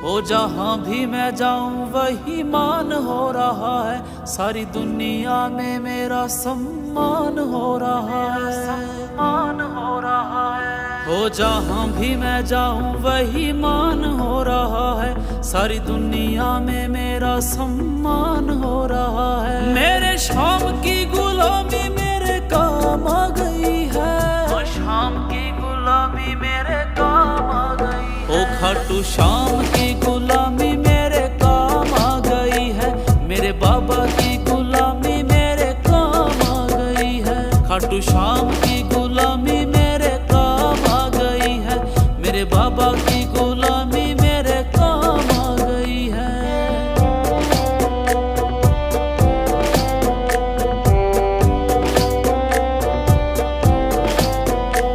ओ जहाँ भी मैं जाऊँ वही मान हो रहा है, सारी दुनिया में मेरा सम्मान हो रहा है, सम्मान हो रहा है। ओ जहाँ भी मैं जाऊँ वही मान हो रहा है, सारी दुनिया में मेरा सम्मान हो रहा है। मेरे शाम की गुलामी मेरे काम आ गई है, ओ शाम की गुलामी मेरे काम आ गई है। ओ खाटू शाम की गुलामी मेरे काम आ गई है, मेरे बाबा की गुलामी मेरे काम आ गई है। खाटू शाम की गुलामी मेरे काम आ गई है, मेरे बाबा की गुलामी मेरे काम आ गई है।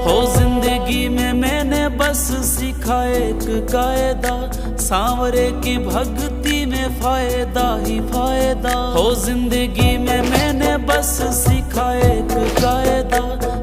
हो जिंदगी में मैंने बस सीखा एक कायदा, सांवरे की भक्ति में फायदा ही फायदा। हो जिंदगी में मैंने बस सीखा एक कायदा,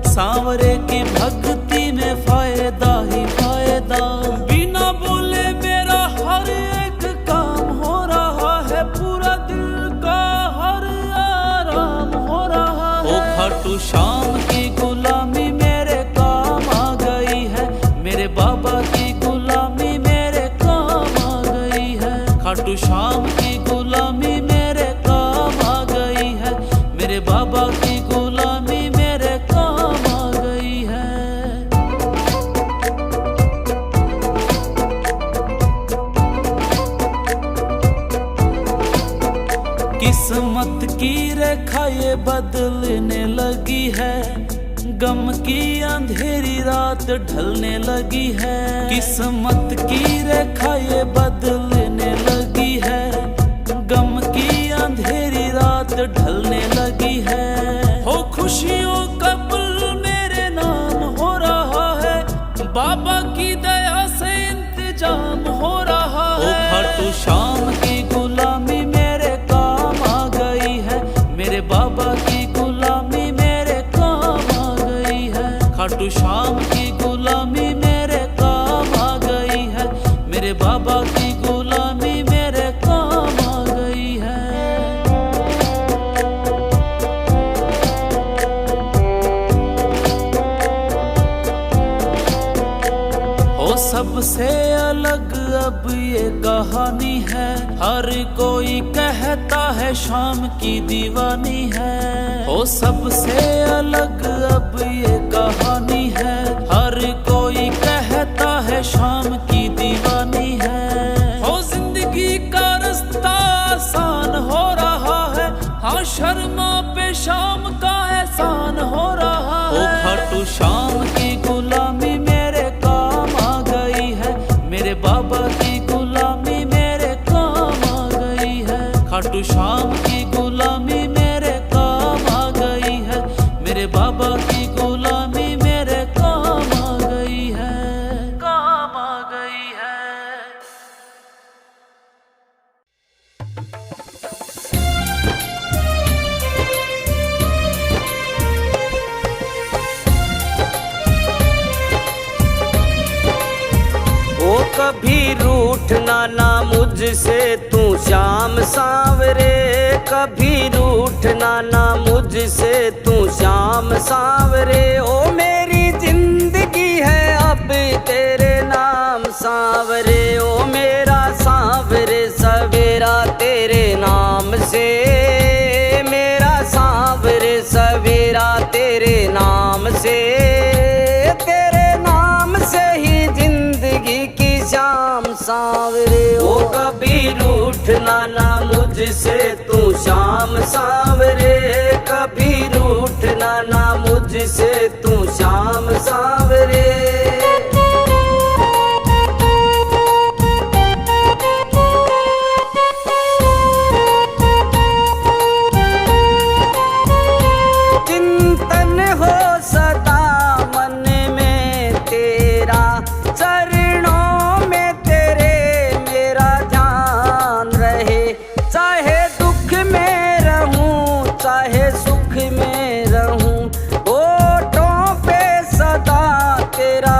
सांवरे की भक्ति में फायदा ही फायदा। बिना बोले मेरा हर एक काम हो रहा है, पूरा दिल का हर आराम हो रहा है। ओ खाटू शाम की गुलामी मेरे काम आ गई है, मेरे बाबा की गुलामी मेरे काम आ गई है। खाटू शाम की गुलामी मेरे काम आ गई है, मेरे बाबा की गुलामी मेरे काम आ गई है। किस्मत की रेखा ये बदलने लगी है, गम की अंधेरी रात ढलने लगी है। किस्मत की रेखा ये बदलने लगी है, गम की अंधेरी रात ढलने लगी है। हो खुशियों का पल मेरे नाम हो रहा है, बाबा की दया से इंतजाम हो रहा है। ओ खाटू शाम की गुलामी मेरे काम आ गई है, मेरे बाबा की गुलामी मेरे काम आ गई है। खाटू शाम की गुलामी मेरे काम आ गई है, मेरे बाबा की गुलामी मेरे काम आ गई है। ओ सबसे अलग अब ये कहानी है, हर कोई कहता है शाम की दीवानी है। ओ सबसे अलग अब ये कहानी है, हर कोई कहता है शाम की दीवानी है। हो जिंदगी का रास्ता आसान हो रहा है, हाँ शर्मा पे शाम का एहसान हो रहा है। ओ खाटू शाम की गुलामी मेरे काम आ गई है, मेरे बाबा की गुलामी मेरे काम आ गई है। खाटू शाम की गुलामी मेरे काम आ गई है, मेरे बाबा की गुलामी मेरे काम आ गई है, काम आ गई है। ओ कभी रूठना ना मुझसे तू श्याम सांवरे, कभी रूठना ना मुझसे तू श्याम सांवरे। ओ मेरी जिंदगी है अब तेरे नाम सांवरे, ओ मेरा सांवरे सवेरा तेरे नाम से, मेरा सांवरे सवेरा तेरे नाम से। तेरे नाम से ही जिंदगी की शाम सांवरे। ओ कभी रूठना ना मुझसे तू शाम सांवरे, कभी रूठना ना मुझसे तू शाम सांवरे। चिंतन हो सदा मन में तेरा, चरणों में तेरे मेरा ध्यान रहे। चाहे दुख में रहूं चाहे सुख में रहूं, होठों पे सदा तेरा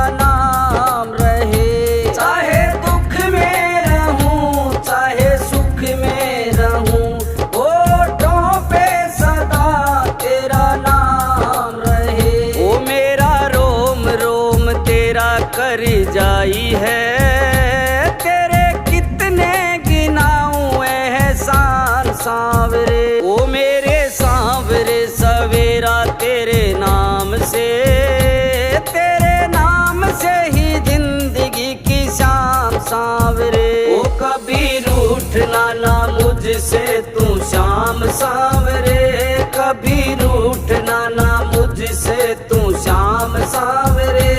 सांवरे। ओ मेरे सांवरे सवेरा तेरे नाम से, तेरे नाम से ही जिंदगी की शाम सांवरे। ओ कभी रूठना ना मुझसे तू शाम सांवरे, कभी रूठना ना मुझसे तू शाम सांवरे।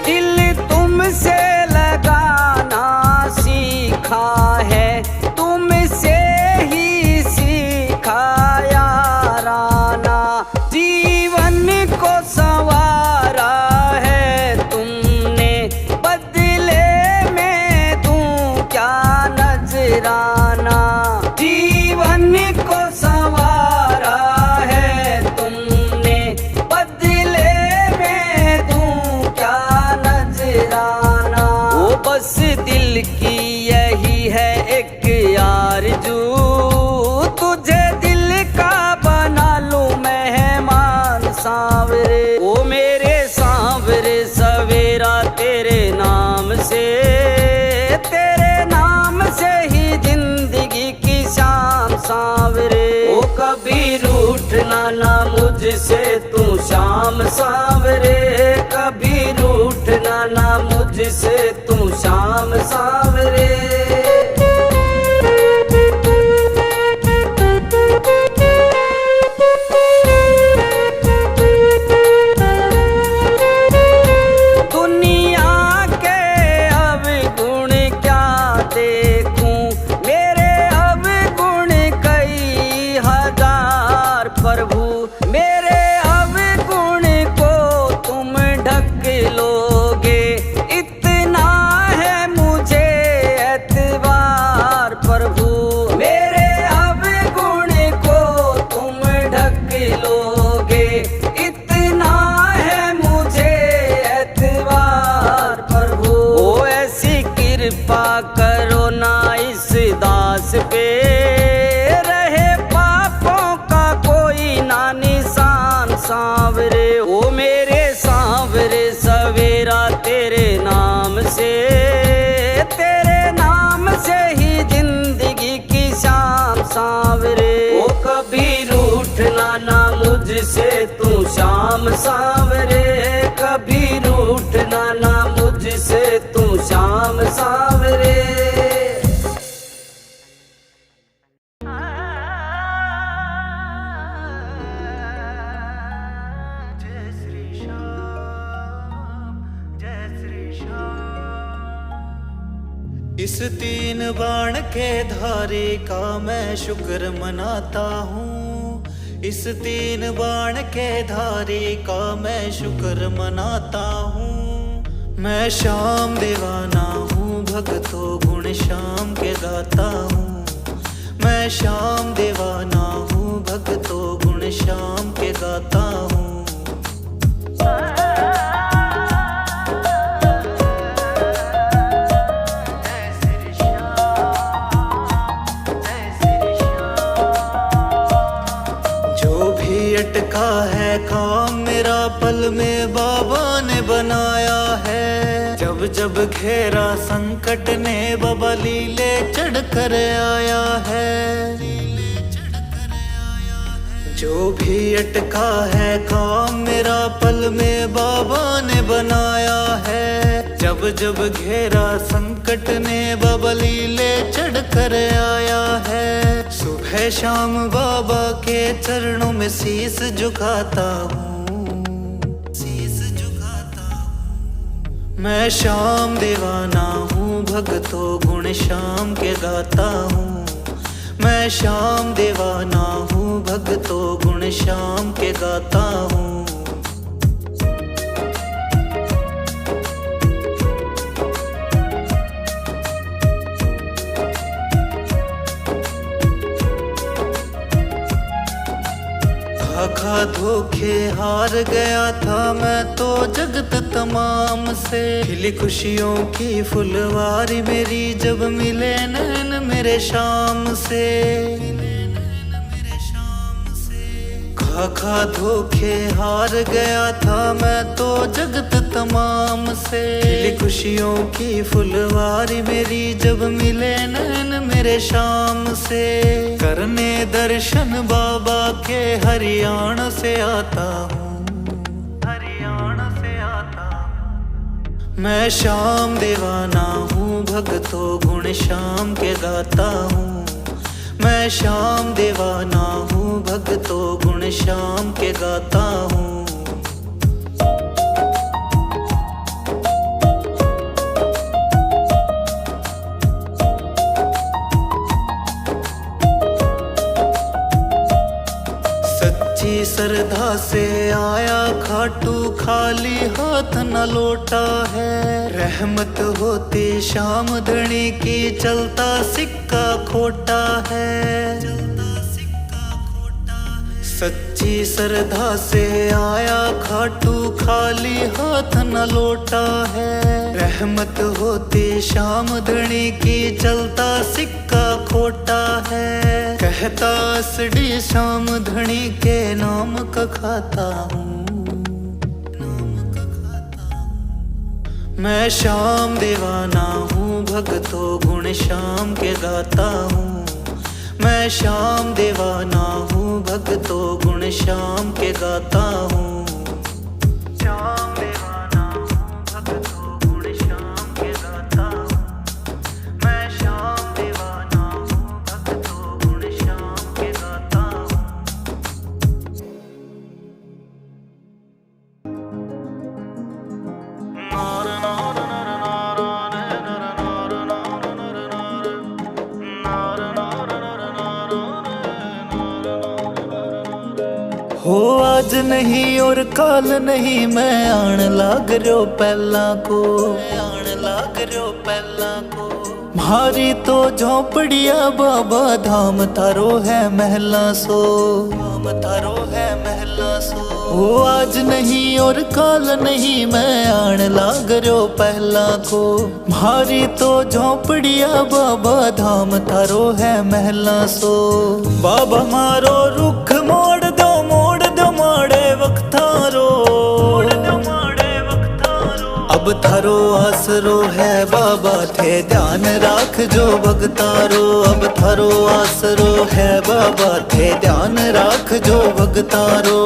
दिल तुमसे लगाना सीखा है, तुमसे ही सीखा याराना। जीवन को संवारा है तुमने, बदले में दूं क्या नजराना। जीवन को संवारा है तुमने, बदले में दूं क्या नजराना। वो बस दिल की यही है एक आरज़ू, तुझे दिल का बना लूं मेहमान सांवरे। ओ मेरे सांवरे सवेरा तेरे नाम से, तेरे नाम से ही जिंदगी की शाम सांवरे। ओ कभी रूठना ना मुझसे तू शाम सांवरे, कभी रूठना ना मुझसे तू शाम सांवरे। दुनिया के अवगुण क्या देखूं, मेरे अवगुण कई हजार प्रभु। मेरे अवगुण को तुम ढक लोगे, इतना है मुझे एतबार प्रभु। मेरे अवगुण को तुम ढक लोगे, इतना है मुझे एतबार प्रभु। ओ ऐसी कृपा करो ना इस दास पे, रहे पापों का कोई ना निशान सांवरे। ओ मेरे सांवरे सवेरा तेरे नाम से, तेरे नाम से ही जिंदगी की शाम सांवरे। ओ कभी रूठना ना मुझसे तू शाम सांवरे, कभी रूठना ना मुझसे तू शाम सांवरे। इस तीन बाण के धारे का मैं शुक्र मनाता हूँ, इस तीन बाण के धारे का मैं शुक्र मनाता हूँ। मैं श्याम दीवाना हूँ, भक्तों गुण श्याम के गाता हूँ। मैं श्याम दीवाना हूँ, भक्तों गुण श्याम के गाता हूँ। अटका है काम मेरा पल में बाबा ने बनाया है। जब जब घेरा संकट ने बाबा लीले चढ़ कर आया है। जो भी अटका है काम मेरा पल में बाबा ने बनाया है। जब जब घेरा संकट ने बाबा लीले चढ़ कर आया है। सुबह शाम बाबा के चरणों में शीस झुकाता हूँ, शीस झुकाता हूँ। मैं श्याम दीवाना हूँ, भक्तों गुण श्याम के गाता हूँ। मैं श्याम दीवाना हूँ, भक्तों गुण श्याम के गाता हूँ। खा धोखे हार गया था मैं तो जगत तमाम से। खिली खुशियों की फुलवारी मेरी जब मिले नैन मेरे शाम से। खा खा धोखे हार गया था मैं तो जगत तमाम से। खिली खुशियों की फुलवारी मेरी जब मिले नैन मेरे शाम से। करने दर्शन बाबा के हरियाणा से आता हूँ, हरियाणा से आता हूँ। मैं श्याम दीवाना हूँ, भक्तों गुण श्याम के गाता हूँ। मैं श्याम दीवाना हूँ, भक्तों गुण श्याम के गाता हूँ। सच्ची श्रद्धा से आया खाटू, खाली हाथ न लौटा है। रहमत होती श्याम धनी की, चलता सिक्का खोटा है। सच्ची श्रद्धा से आया खाटू, खाली हाथ न लौटा है। रहमत होती श्याम धनी की, चलता सिक्का खोटा है। कहता असडी श्याम धनी के नाम का खाता हूँ। मैं श्याम दीवाना हूँ, भक्तों गुण श्याम के गाता हूँ। मैं श्याम दीवाना हूँ, भक्तों गुण श्याम के गाता हूँ। श्याम दीवाना हूँ, भक्तों गुण श्याम के गाता हूँ। मैं श्याम दीवाना हूँ, भक्तों गुण श्याम के गाता हूँ। हो आज नहीं और काल नहीं, मैं आन लाग रहो पहला को, आन लाग रहो पहला को। भारी तो झोंपड़िया बाबा धाम थारो है महला सो, धाम थारो है महला सो। हो आज नहीं और काल नहीं, मैं आन लाग रहो पहला को। भारी तो झोंपड़िया बाबा धाम थारो है महला सो। बाबा मारो रुख मोड़ दो, मोड़ दो माड़े वक्तारो। अब थारो आसरो है बाबा, थे ध्यान राख जो भगतारो। अब थारो आसरो है बाबा, थे ध्यान राख जो भगतारो।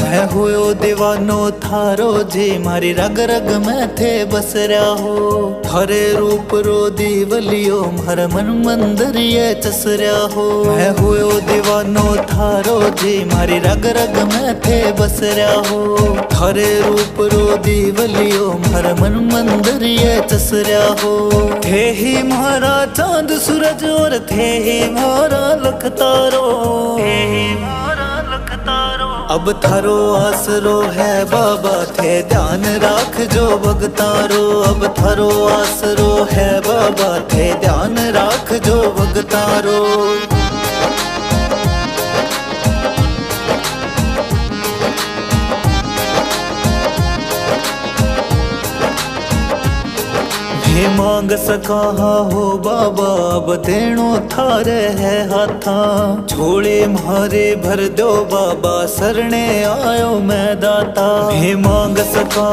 मैं हुयो दीवानो थारो जी, मारी रग रग में थे बस रहा हो। थारे रूप रो दीवलियो, मारा मन मंदिर ये चस रहा हो। मैं हुयो दीवानो थारो जी, मारी रग रग में थे बस रहा हो। थारे रूप रो दीवलियो, मारा मन मंदिर ये चस रहा हो। थे ही मारा चांद सूरज और थे ही मारा लखतारो, थे ही मारा लखतारो। अब थारो आसरो है बाबा, थे ध्यान राख जो भगतारो। अब थारो आसरो है बाबा, थे ध्यान राख जो भगतारो। हे मांग सका हो बाबा, अब देणो थारे है हाथा। झोले मारे भर दो बाबा, सरणे आयो मैं दाता। हे मांग सका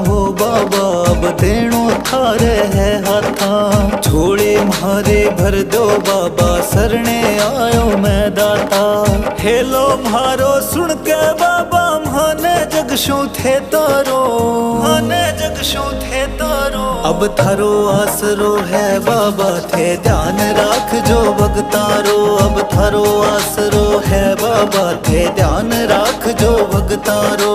हो बाबा, अब देणो थारे है हाथा। झोले मारे भर दो बाबा, सरणे आयो मैं दाता। हेलो मारो सुन के बाबा, माने जगशू थे तारो, माने जगशू थे तारो। अब थारो आसरो है बाबा, थे ध्यान राख जो भगतारो। अब थारो आसरो है बाबा, थे ध्यान राख जो भगतारो।